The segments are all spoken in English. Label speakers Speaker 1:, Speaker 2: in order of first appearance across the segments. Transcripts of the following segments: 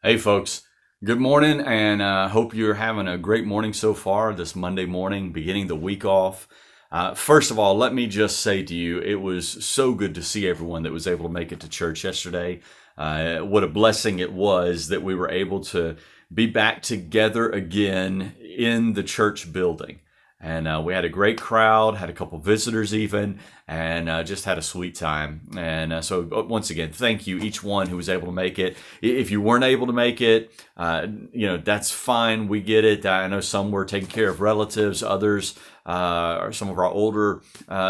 Speaker 1: Hey, folks. Good morning, and hope you're having a great morning so far this Monday morning, beginning the week off. First of all, let me just say to you, it was so good to see everyone that was able to make it to church yesterday. What a blessing it was that we were able to be back together again in the church building. And we had a great crowd, had a couple visitors even, and just had a sweet time. And once again, thank you, each one who was able to make it. If you weren't able to make it, that's fine. We get it. I know some were taking care of relatives, others, or some of our older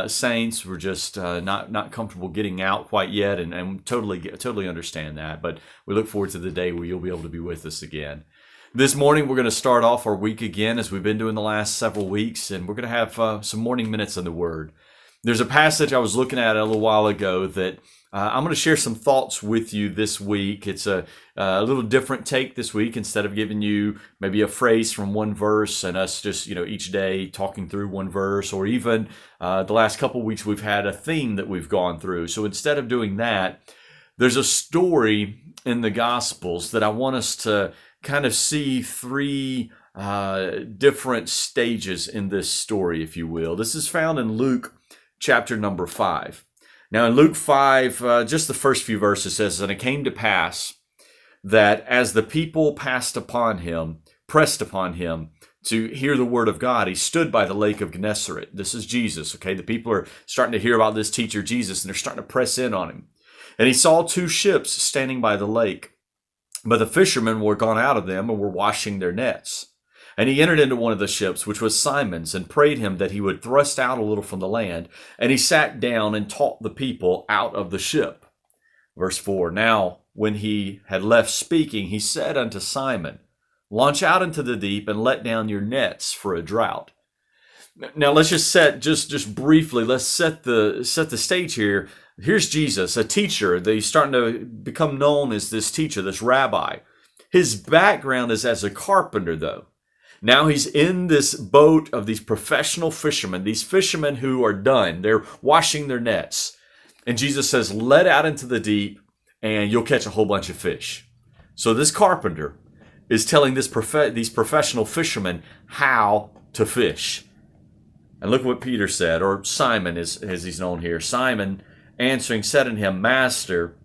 Speaker 1: saints were just not comfortable getting out quite yet, and totally understand that. But we look forward to the day where you'll be able to be with us again. This morning, we're going to start off our week again, as we've been doing the last several weeks, and we're going to have some morning minutes in the Word. There's a passage I was looking at a little while ago that I'm going to share some thoughts with you this week. It's a little different take this week. Instead of giving you maybe a phrase from one verse and us just, each day talking through one verse, or even the last couple weeks we've had a theme that we've gone through. So instead of doing that, there's a story in the Gospels that I want us to kind of see three different stages in this story, if you will. This is found in Luke chapter number 5. Now in Luke 5, just the first few verses says, "And it came to pass that as the people pressed upon him to hear the word of God, he stood by the lake of Gennesaret." This is Jesus, okay? The people are starting to hear about this teacher Jesus, and they're starting to press in on him. "And he saw two ships standing by the lake, but the fishermen were gone out of them and were washing their nets. And he entered into one of the ships, which was Simon's, and prayed him that he would thrust out a little from the land. And he sat down and taught the people out of the ship." Verse 4, "Now when he had left speaking, he said unto Simon, Launch out into the deep and let down your nets for a draught." Now let's just just briefly, let's set the stage here. Here's Jesus, a teacher. He's starting to become known as this teacher, this rabbi. His background is as a carpenter, though. Now he's in this boat of these professional fishermen, these fishermen who are done. They're washing their nets. And Jesus says, let out into the deep and you'll catch a whole bunch of fish. So this carpenter is telling these professional fishermen how to fish. And look what Peter said, or Simon as he's known here. "Simon answering said unto him, Master,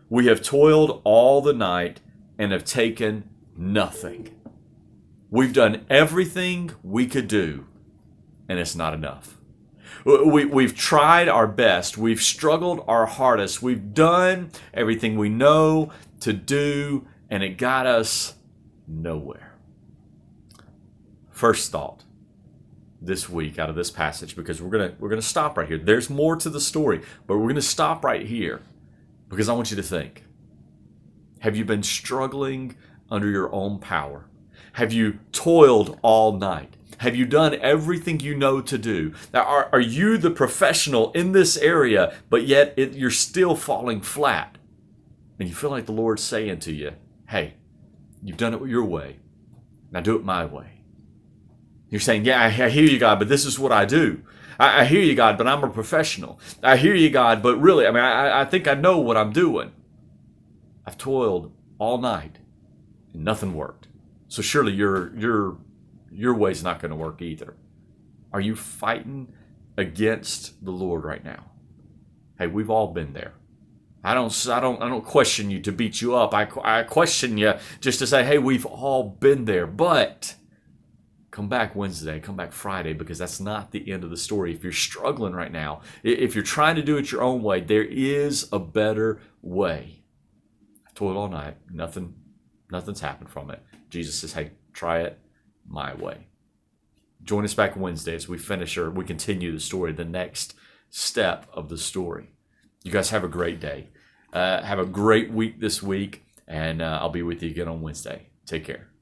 Speaker 1: we have toiled all the night and have taken nothing. We've done everything we could do, and it's not enough. We've tried our best. We've struggled our hardest. We've done everything we know to do, and it got us nowhere." First thought this week out of this passage, because we're gonna stop right here. There's more to the story, but we're gonna stop right here because I want you to think. Have you been struggling under your own power? Have you toiled all night? Have you done everything you know to do? Now, are you the professional in this area, but yet you're still falling flat? And you feel like the Lord's saying to you, hey, you've done it your way. Now do it my way. You're saying, yeah, I hear you, God, but this is what I do. I hear you, God, but I'm a professional. I hear you, God, but really, I think I know what I'm doing. I've toiled all night and nothing worked. So surely your way's not going to work either. Are you fighting against the Lord right now? Hey, we've all been there. I don't question you to beat you up. I question you just to say, hey, we've all been there, but come back Wednesday, come back Friday, because that's not the end of the story. If you're struggling right now, if you're trying to do it your own way, there is a better way. I toiled all night. Nothing's happened from it. Jesus says, hey, try it my way. Join us back Wednesday as we continue the story, the next step of the story. You guys have a great day. Have a great week this week, and I'll be with you again on Wednesday. Take care.